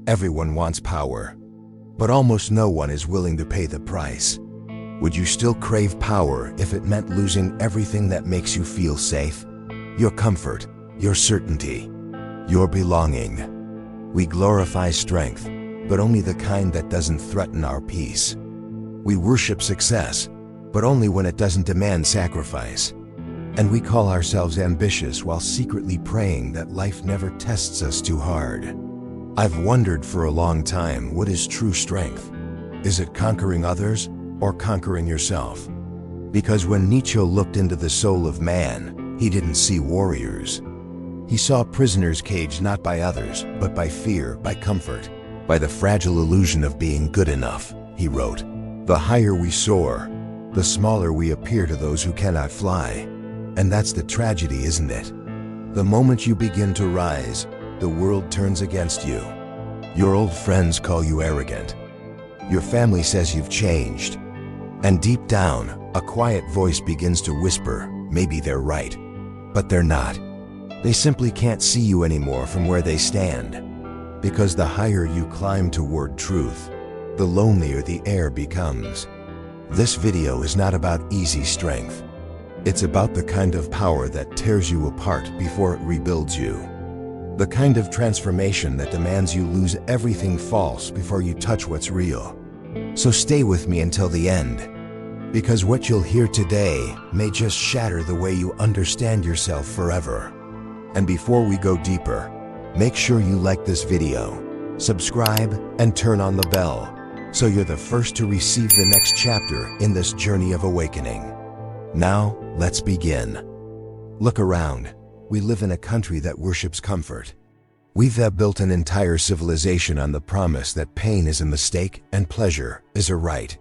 Everyone wants power, but almost no one is willing to pay the price. Would you still crave power if it meant losing everything that makes you feel safe? Your comfort, your certainty, your belonging. We glorify strength, but only the kind that doesn't threaten our peace. We worship success, but only when it doesn't demand sacrifice. And we call ourselves ambitious while secretly praying that life never tests us too hard. I've wondered for a long time, what is true strength? Is it conquering others or conquering yourself? Because when Nietzsche looked into the soul of man, he didn't see warriors. He saw prisoners caged not by others, but by fear, by comfort, by the fragile illusion of being good enough. He wrote, "The higher we soar, the smaller we appear to those who cannot fly." And that's the tragedy, isn't it? The moment you begin to rise, the world turns against you. Your old friends call you arrogant. Your family says you've changed. And deep down, a quiet voice begins to whisper, maybe they're right. But they're not. They simply can't see you anymore from where they stand. Because the higher you climb toward truth, the lonelier the air becomes. This video is not about easy strength. It's about the kind of power that tears you apart before it rebuilds you. The kind of transformation that demands you lose everything false before you touch what's real. So stay with me until the end, because what you'll hear today may just shatter the way you understand yourself forever. And before we go deeper, make sure you like this video, subscribe, and turn on the bell, so you're the first to receive the next chapter in this journey of awakening. Now, let's begin. Look around. We live in a country that worships comfort. We've built an entire civilization on the promise that pain is a mistake and pleasure is a right.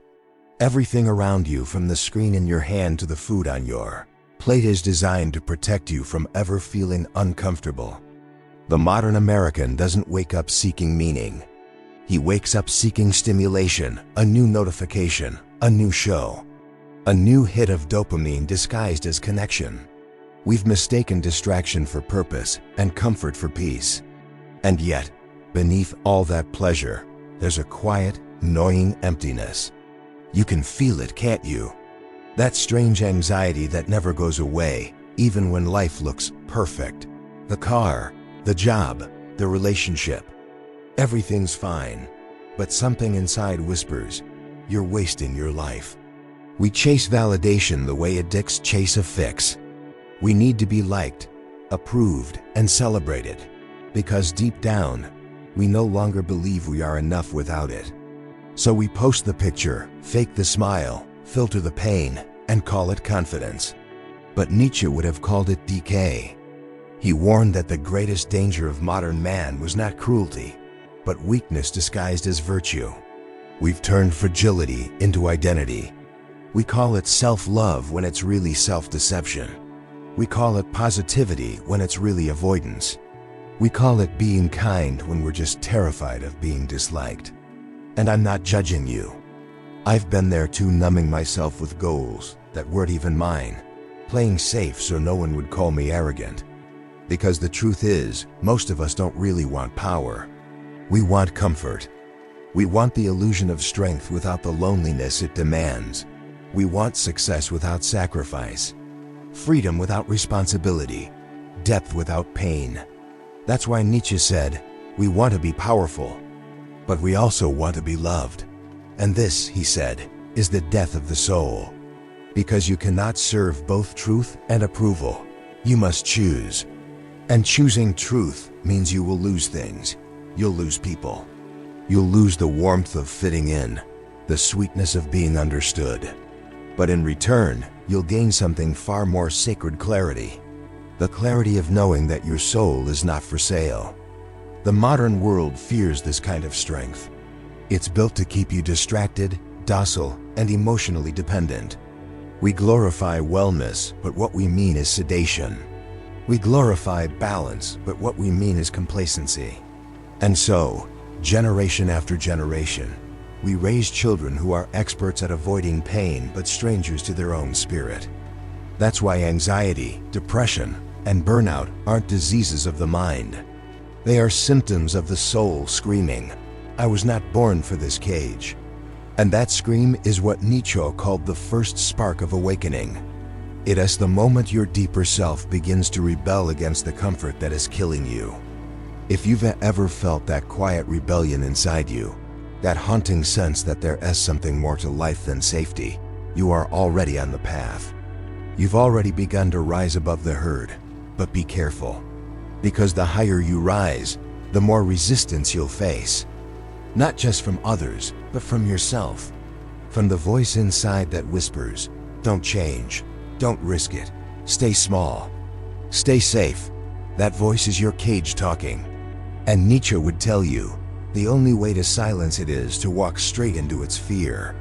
Everything around you, from the screen in your hand to the food on your plate, is designed to protect you from ever feeling uncomfortable. The modern American doesn't wake up seeking meaning. He wakes up seeking stimulation, a new notification, a new show, a new hit of dopamine disguised as connection. We've mistaken distraction for purpose and comfort for peace. And yet, beneath all that pleasure, there's a quiet, gnawing emptiness. You can feel it, can't you? That strange anxiety that never goes away, even when life looks perfect. The car, the job, the relationship. Everything's fine, but something inside whispers, you're wasting your life. We chase validation the way addicts chase a fix. We need to be liked, approved, and celebrated, because deep down, we no longer believe we are enough without it. So we post the picture, fake the smile, filter the pain, and call it confidence. But Nietzsche would have called it decay. He warned that the greatest danger of modern man was not cruelty, but weakness disguised as virtue. We've turned fragility into identity. We call it self-love when it's really self-deception. We call it positivity when it's really avoidance. We call it being kind when we're just terrified of being disliked. And I'm not judging you. I've been there too, numbing myself with goals that weren't even mine, playing safe so no one would call me arrogant. Because the truth is, most of us don't really want power. We want comfort. We want the illusion of strength without the loneliness it demands. We want success without sacrifice, freedom without responsibility, depth without pain. That's why Nietzsche said, we want to be powerful, but we also want to be loved. And this, he said, is the death of the soul. Because you cannot serve both truth and approval. You must choose. And choosing truth means you will lose things. You'll lose people. You'll lose the warmth of fitting in, the sweetness of being understood. But in return, you'll gain something far more sacred: clarity. The clarity of knowing that your soul is not for sale. The modern world fears this kind of strength. It's built to keep you distracted, docile, and emotionally dependent. We glorify wellness, but what we mean is sedation. We glorify balance, but what we mean is complacency. And so, generation after generation, we raise children who are experts at avoiding pain but strangers to their own spirit. That's why anxiety, depression, and burnout aren't diseases of the mind. They are symptoms of the soul screaming, "I was not born for this cage." And that scream is what Nietzsche called the first spark of awakening. It is the moment your deeper self begins to rebel against the comfort that is killing you. If you've ever felt that quiet rebellion inside you, that haunting sense that there is something more to life than safety, you are already on the path. You've already begun to rise above the herd, but be careful. Because the higher you rise, the more resistance you'll face. Not just from others, but from yourself. From the voice inside that whispers, "Don't change, don't risk it, stay small, stay safe." That voice is your cage talking. And Nietzsche would tell you, the only way to silence it is to walk straight into its fear,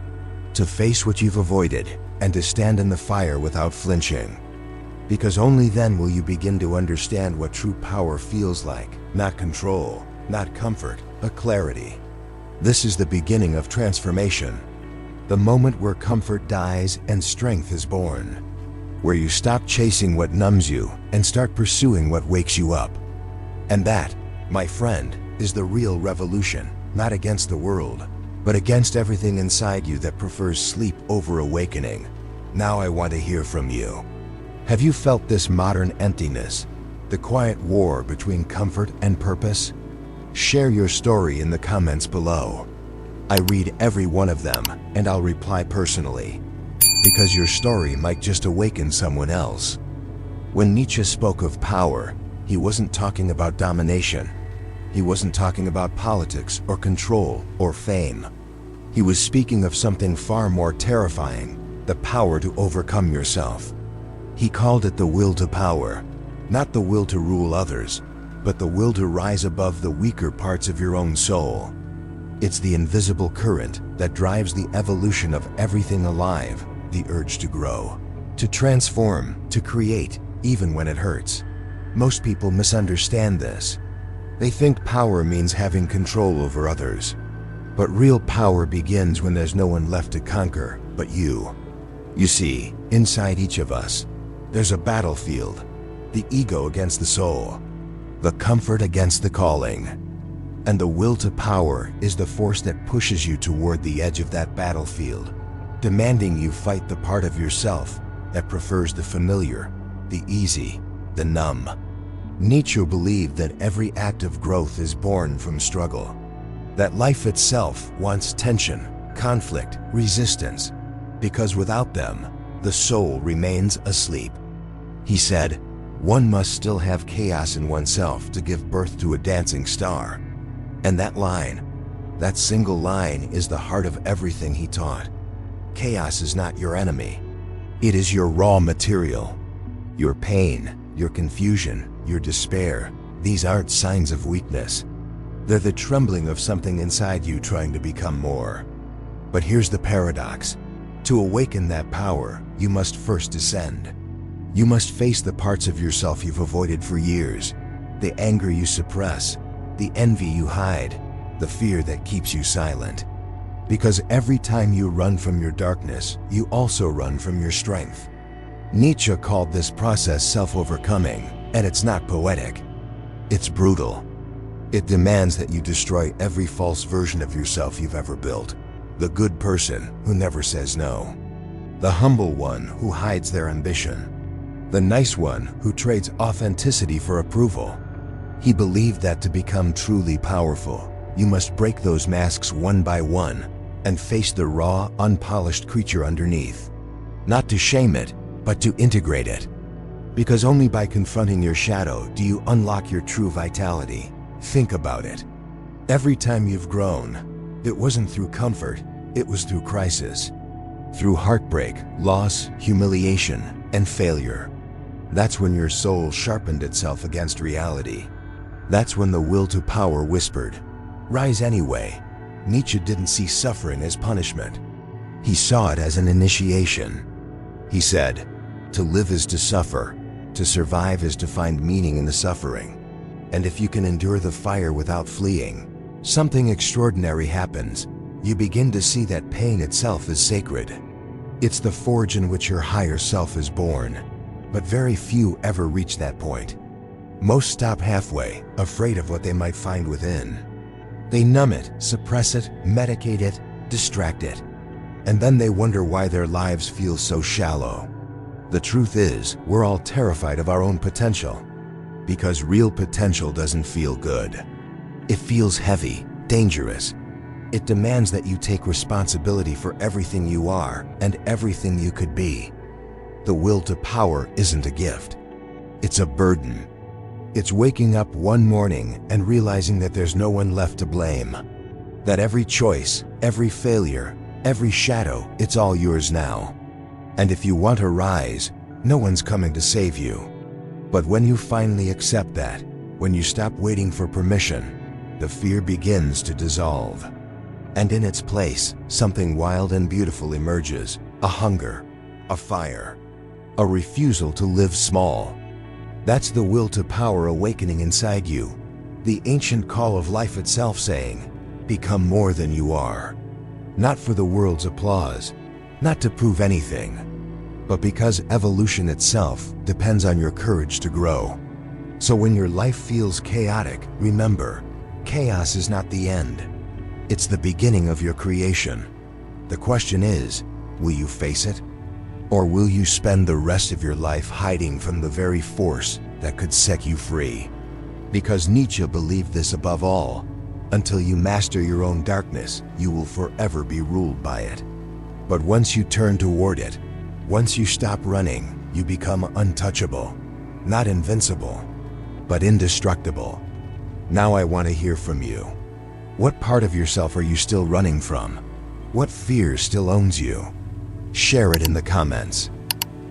to face what you've avoided, and to stand in the fire without flinching. Because only then will you begin to understand what true power feels like. Not control, not comfort, but clarity. This is the beginning of transformation. The moment where comfort dies and strength is born. Where you stop chasing what numbs you and start pursuing what wakes you up. And that, my friend, is the real revolution. Not against the world, but against everything inside you that prefers sleep over awakening. Now I want to hear from you. Have you felt this modern emptiness? The quiet war between comfort and purpose? Share your story in the comments below. I read every one of them, and I'll reply personally. Because your story might just awaken someone else. When Nietzsche spoke of power, he wasn't talking about domination. He wasn't talking about politics or control or fame. He was speaking of something far more terrifying, the power to overcome yourself. He called it the will to power, not the will to rule others, but the will to rise above the weaker parts of your own soul. It's the invisible current that drives the evolution of everything alive, the urge to grow, to transform, to create, even when it hurts. Most people misunderstand this. They think power means having control over others. But real power begins when there's no one left to conquer but you. You see, inside each of us, there's a battlefield, the ego against the soul, the comfort against the calling. And the will to power is the force that pushes you toward the edge of that battlefield, demanding you fight the part of yourself that prefers the familiar, the easy, the numb. Nietzsche believed that every act of growth is born from struggle, that life itself wants tension, conflict, resistance, because without them, the soul remains asleep. He said, one must still have chaos in oneself to give birth to a dancing star. And that line, that single line, is the heart of everything he taught. Chaos is not your enemy. It is your raw material. Your pain, your confusion, your despair, these aren't signs of weakness. They're the trembling of something inside you trying to become more. But here's the paradox. To awaken that power, you must first descend. You must face the parts of yourself you've avoided for years, the anger you suppress, the envy you hide, the fear that keeps you silent. Because every time you run from your darkness, you also run from your strength. Nietzsche called this process self-overcoming, and it's not poetic. It's brutal. It demands that you destroy every false version of yourself you've ever built. The good person who never says no. The humble one who hides their ambition. The nice one who trades authenticity for approval. He believed that to become truly powerful, you must break those masks one by one and face the raw, unpolished creature underneath. Not to shame it, but to integrate it. Because only by confronting your shadow do you unlock your true vitality. Think about it. Every time you've grown, it wasn't through comfort, it was through crisis. Through heartbreak, loss, humiliation, and failure. That's when your soul sharpened itself against reality. That's when the will to power whispered, "Rise anyway." Nietzsche didn't see suffering as punishment. He saw it as an initiation. He said, to live is to suffer, to survive is to find meaning in the suffering. And if you can endure the fire without fleeing, something extraordinary happens. You begin to see that pain itself is sacred. It's the forge in which your higher self is born. But very few ever reach that point. Most stop halfway, afraid of what they might find within. They numb it, suppress it, medicate it, distract it. And then they wonder why their lives feel so shallow. The truth is, we're all terrified of our own potential. Because real potential doesn't feel good. It feels heavy, dangerous. It demands that you take responsibility for everything you are and everything you could be. The will to power isn't a gift. It's a burden. It's waking up one morning and realizing that there's no one left to blame. That every choice, every failure, every shadow, it's all yours now. And if you want to rise, no one's coming to save you. But when you finally accept that, when you stop waiting for permission, the fear begins to dissolve. And in its place, something wild and beautiful emerges, a hunger, a fire, a refusal to live small. That's the will to power awakening inside you, the ancient call of life itself saying, become more than you are. Not for the world's applause, not to prove anything, but because evolution itself depends on your courage to grow. So when your life feels chaotic, remember, chaos is not the end. It's the beginning of your creation. The question is, will you face it? Or will you spend the rest of your life hiding from the very force that could set you free? Because Nietzsche believed this above all, until you master your own darkness, you will forever be ruled by it. But once you turn toward it, once you stop running, you become untouchable. Not invincible, but indestructible. Now I want to hear from you. What part of yourself are you still running from? What fear still owns you? Share it in the comments.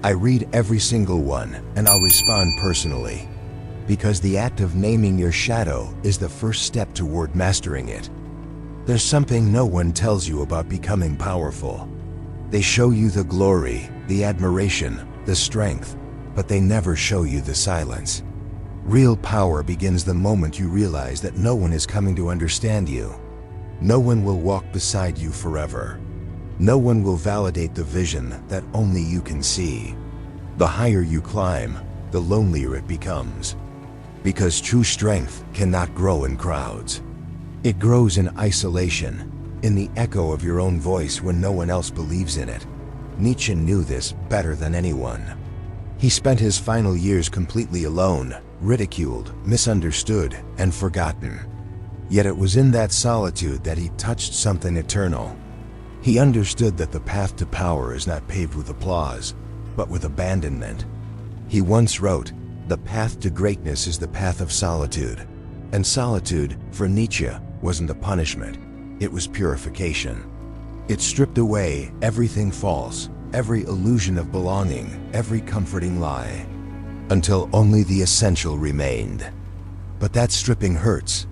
I read every single one, and I'll respond personally. Because the act of naming your shadow is the first step toward mastering it. There's something no one tells you about becoming powerful. They show you the glory, the admiration, the strength, but they never show you the silence. Real power begins the moment you realize that no one is coming to understand you. No one will walk beside you forever. No one will validate the vision that only you can see. The higher you climb, the lonelier it becomes. Because true strength cannot grow in crowds. It grows in isolation, in the echo of your own voice when no one else believes in it. Nietzsche knew this better than anyone. He spent his final years completely alone, ridiculed, misunderstood, and forgotten. Yet it was in that solitude that he touched something eternal. He understood that the path to power is not paved with applause, but with abandonment. He once wrote, "The path to greatness is the path of solitude." And solitude, for Nietzsche, wasn't a punishment, it was purification. It stripped away everything false, every illusion of belonging, every comforting lie, until only the essential remained. But that stripping hurts,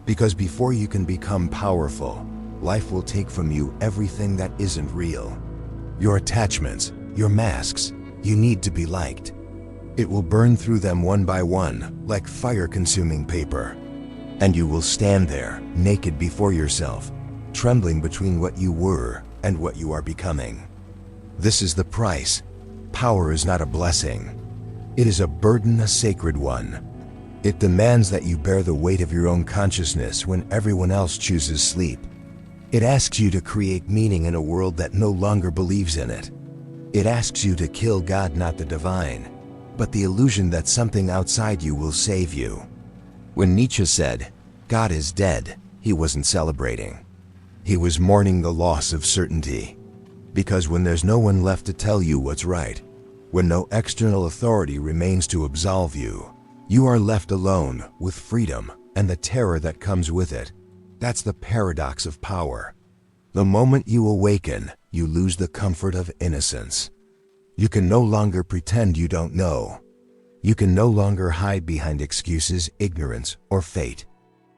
because before you can become powerful, life will take from you everything that isn't real. Your attachments, your masks, you need to be liked. It will burn through them one by one, like fire-consuming paper. And you will stand there, naked before yourself, trembling between what you were and what you are becoming. This is the price. Power is not a blessing. It is a burden, a sacred one. It demands that you bear the weight of your own consciousness when everyone else chooses sleep. It asks you to create meaning in a world that no longer believes in it. It asks you to kill God, not the divine, but the illusion that something outside you will save you. When Nietzsche said, "God is dead," he wasn't celebrating. He was mourning the loss of certainty. Because when there's no one left to tell you what's right, when no external authority remains to absolve you, you are left alone with freedom and the terror that comes with it. That's the paradox of power. The moment you awaken, you lose the comfort of innocence. You can no longer pretend you don't know. You can no longer hide behind excuses, ignorance, or fate.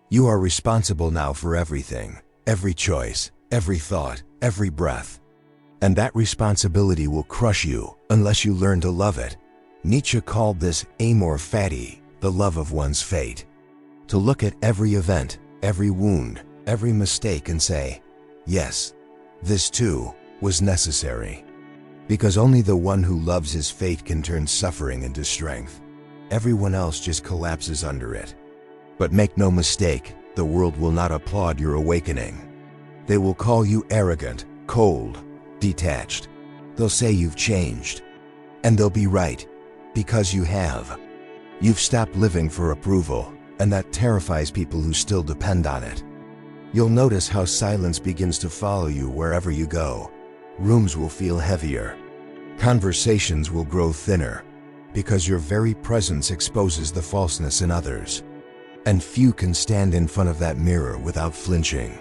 You are responsible now for everything, every choice, every thought, every breath. And that responsibility will crush you unless you learn to love it. Nietzsche called this amor fati, the love of one's fate. To look at every event, every wound, every mistake and say, yes, this too was necessary. Because only the one who loves his fate can turn suffering into strength. Everyone else just collapses under it. But make no mistake, the world will not applaud your awakening. They will call you arrogant, cold, detached. They'll say you've changed. And they'll be right, because you have. You've stopped living for approval, and that terrifies people who still depend on it. You'll notice how silence begins to follow you wherever you go. Rooms will feel heavier. Conversations will grow thinner, because your very presence exposes the falseness in others. And few can stand in front of that mirror without flinching.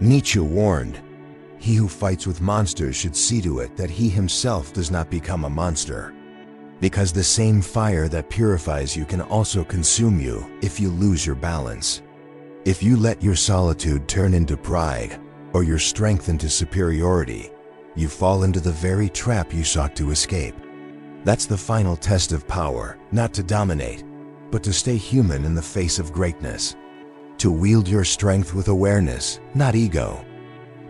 Nietzsche warned, "He who fights with monsters should see to it that he himself does not become a monster." Because the same fire that purifies you can also consume you if you lose your balance. If you let your solitude turn into pride, or your strength into superiority, you fall into the very trap you sought to escape. That's the final test of power, not to dominate, but to stay human in the face of greatness. To wield your strength with awareness, not ego.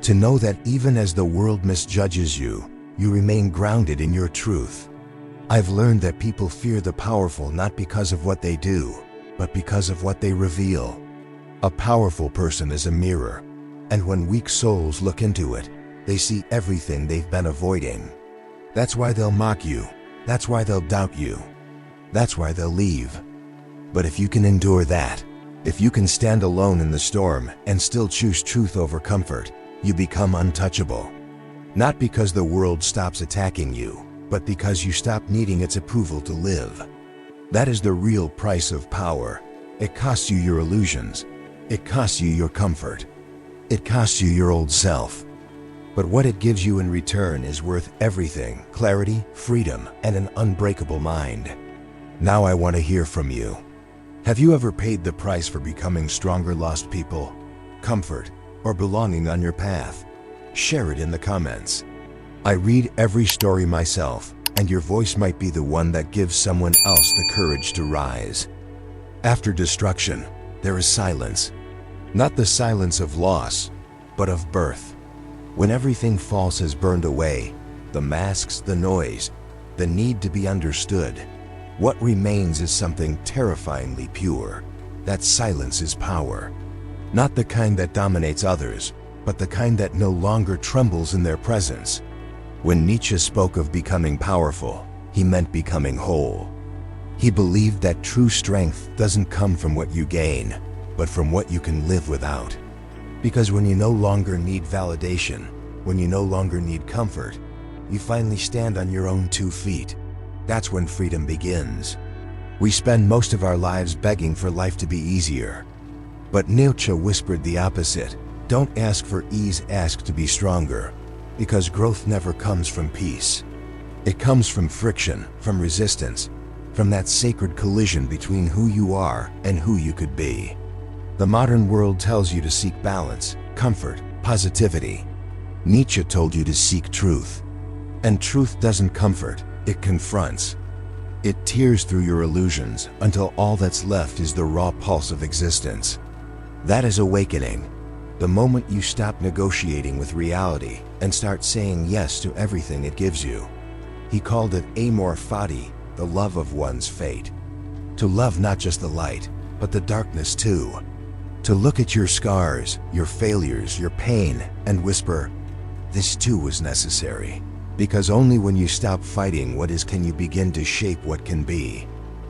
To know that even as the world misjudges you, you remain grounded in your truth. I've learned that people fear the powerful not because of what they do, but because of what they reveal. A powerful person is a mirror, and when weak souls look into it, they see everything they've been avoiding. That's why they'll mock you. That's why they'll doubt you. That's why they'll leave. But if you can endure that, if you can stand alone in the storm and still choose truth over comfort, you become untouchable. Not because the world stops attacking you, but because you stop needing its approval to live. That is the real price of power. It costs you your illusions. It costs you your comfort. It costs you your old self. But what it gives you in return is worth everything: clarity, freedom, and an unbreakable mind. Now I want to hear from you. Have you ever paid the price for becoming stronger lost people, comfort, or belonging on your path? Share it in the comments. I read every story myself, and your voice might be the one that gives someone else the courage to rise. After destruction, there is silence. Not the silence of loss, but of birth. When everything false has burned away, the masks, the noise, the need to be understood, what remains is something terrifyingly pure. That silence is power. Not the kind that dominates others, but the kind that no longer trembles in their presence. When Nietzsche spoke of becoming powerful, he meant becoming whole. He believed that true strength doesn't come from what you gain, but from what you can live without. Because when you no longer need validation, when you no longer need comfort, you finally stand on your own 2 feet. That's when freedom begins. We spend most of our lives begging for life to be easier. But Nietzsche whispered the opposite. Don't ask for ease, ask to be stronger. Because growth never comes from peace. It comes from friction, from resistance, from that sacred collision between who you are and who you could be. The modern world tells you to seek balance, comfort, positivity. Nietzsche told you to seek truth. And truth doesn't comfort, it confronts. It tears through your illusions until all that's left is the raw pulse of existence. That is awakening. The moment you stop negotiating with reality and start saying yes to everything it gives you. He called it amor fati, the love of one's fate. To love not just the light, but the darkness too. To look at your scars, your failures, your pain, and whisper, this too was necessary. Because only when you stop fighting what is can you begin to shape what can be.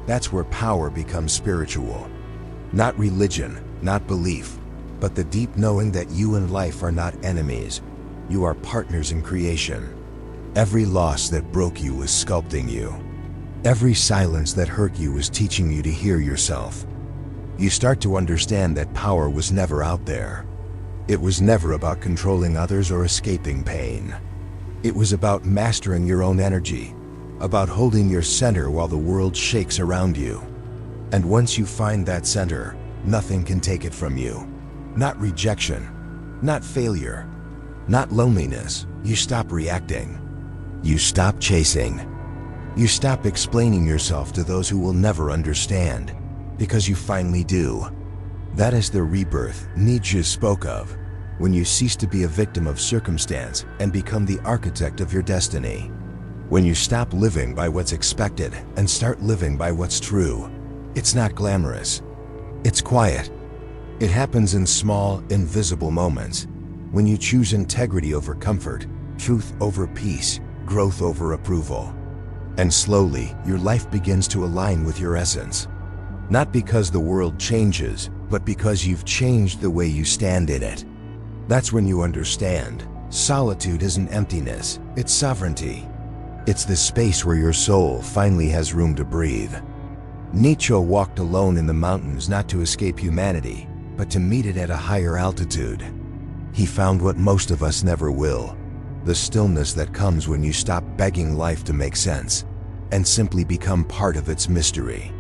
That's where power becomes spiritual. Not religion, not belief, but the deep knowing that you and life are not enemies. You are partners in creation. Every loss that broke you was sculpting you. Every silence that hurt you was teaching you to hear yourself. You start to understand that power was never out there. It was never about controlling others or escaping pain. It was about mastering your own energy, about holding your center while the world shakes around you. And once you find that center, nothing can take it from you. Not rejection, not failure, not loneliness. You stop reacting. You stop chasing. You stop explaining yourself to those who will never understand, because you finally do. That is the rebirth Nietzsche spoke of, when you cease to be a victim of circumstance and become the architect of your destiny. When you stop living by what's expected and start living by what's true, it's not glamorous. It's quiet. It happens in small, invisible moments. When you choose integrity over comfort, truth over peace, growth over approval. And slowly, your life begins to align with your essence. Not because the world changes, but because you've changed the way you stand in it. That's when you understand. Solitude isn't emptiness, it's sovereignty. It's the space where your soul finally has room to breathe. Nietzsche walked alone in the mountains not to escape humanity, but to meet it at a higher altitude. He found what most of us never will, the stillness that comes when you stop begging life to make sense, and simply become part of its mystery.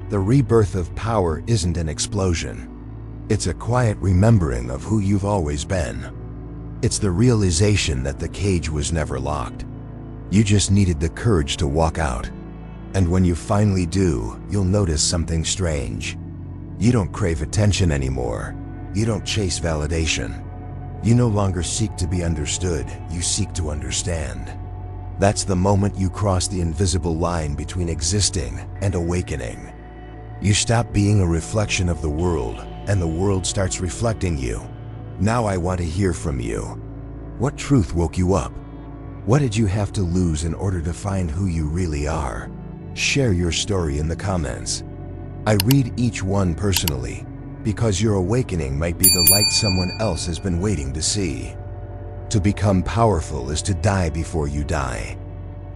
The rebirth of power isn't an explosion. It's a quiet remembering of who you've always been. It's the realization that the cage was never locked. You just needed the courage to walk out. And when you finally do, you'll notice something strange. You don't crave attention anymore. You don't chase validation. You no longer seek to be understood, you seek to understand. That's the moment you cross the invisible line between existing and awakening. You stop being a reflection of the world, and the world starts reflecting you. Now I want to hear from you. What truth woke you up? What did you have to lose in order to find who you really are? Share your story in the comments. I read each one personally, because your awakening might be the light someone else has been waiting to see. To become powerful is to die before you die.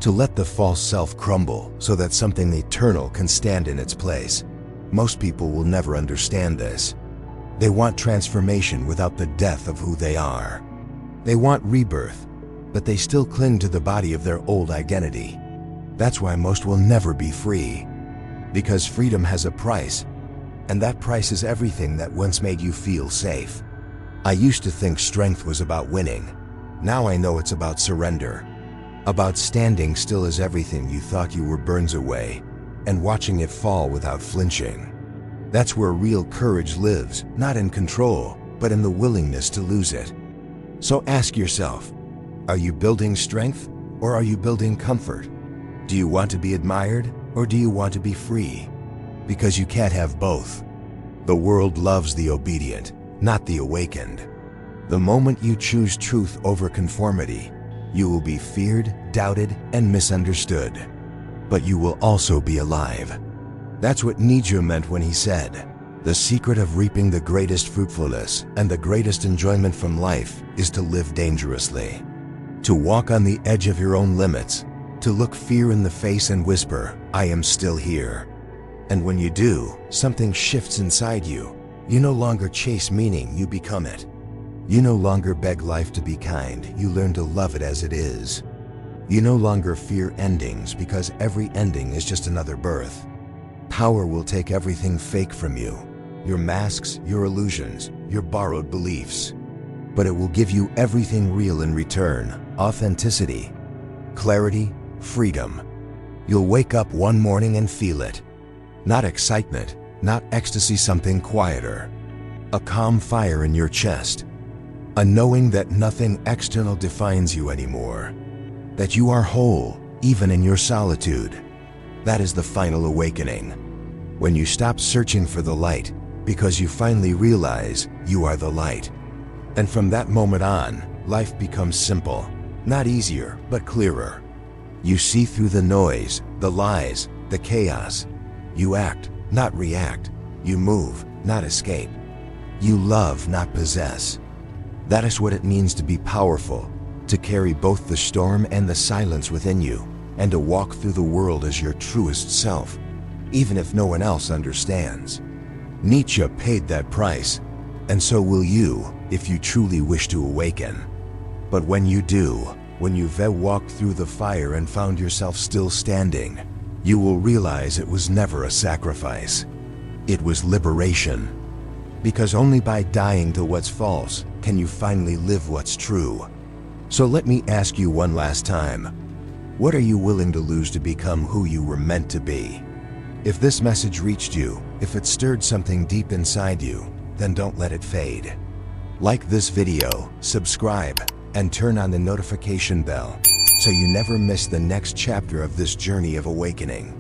To let the false self crumble so that something eternal can stand in its place. Most people will never understand this. They want transformation without the death of who they are. They want rebirth, but they still cling to the body of their old identity. That's why most will never be free. Because freedom has a price, and that price is everything that once made you feel safe. I used to think strength was about winning. Now I know it's about surrender. About standing still as everything you thought you were burns away, and watching it fall without flinching. That's where real courage lives, not in control, but in the willingness to lose it. So ask yourself, are you building strength, or are you building comfort? Do you want to be admired, or do you want to be free? Because you can't have both. The world loves the obedient, not the awakened. The moment you choose truth over conformity, you will be feared, doubted, and misunderstood. But you will also be alive. That's what Nietzsche meant when he said, "The secret of reaping the greatest fruitfulness and the greatest enjoyment from life is to live dangerously. To walk on the edge of your own limits, to look fear in the face and whisper, 'I am still here.' And when you do, something shifts inside you. You no longer chase meaning, you become it. You no longer beg life to be kind, you learn to love it as it is. You no longer fear endings because every ending is just another birth. Power will take everything fake from you, your masks, your illusions, your borrowed beliefs. But it will give you everything real in return, authenticity, clarity, freedom. You'll wake up one morning and feel it. Not excitement, not ecstasy, something quieter. A calm fire in your chest. A knowing that nothing external defines you anymore. That you are whole, even in your solitude. That is the final awakening. When you stop searching for the light, because you finally realize you are the light. And from that moment on, life becomes simple. Not easier, but clearer. You see through the noise, the lies, the chaos. You act, not react. You move, not escape. You love, not possess. That is what it means to be powerful, to carry both the storm and the silence within you, and to walk through the world as your truest self, even if no one else understands. Nietzsche paid that price, and so will you if you truly wish to awaken. But when you do, when you've walked through the fire and found yourself still standing, you will realize it was never a sacrifice. It was liberation. Because only by dying to what's false can you finally live what's true. So let me ask you one last time. What are you willing to lose to become who you were meant to be? If this message reached you, if it stirred something deep inside you, then don't let it fade. Like this video, subscribe, and turn on the notification bell so you never miss the next chapter of this journey of awakening.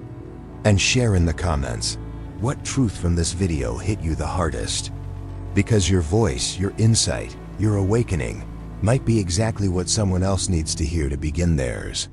And share in the comments what truth from this video hit you the hardest. Because your voice, your insight, your awakening might be exactly what someone else needs to hear to begin theirs.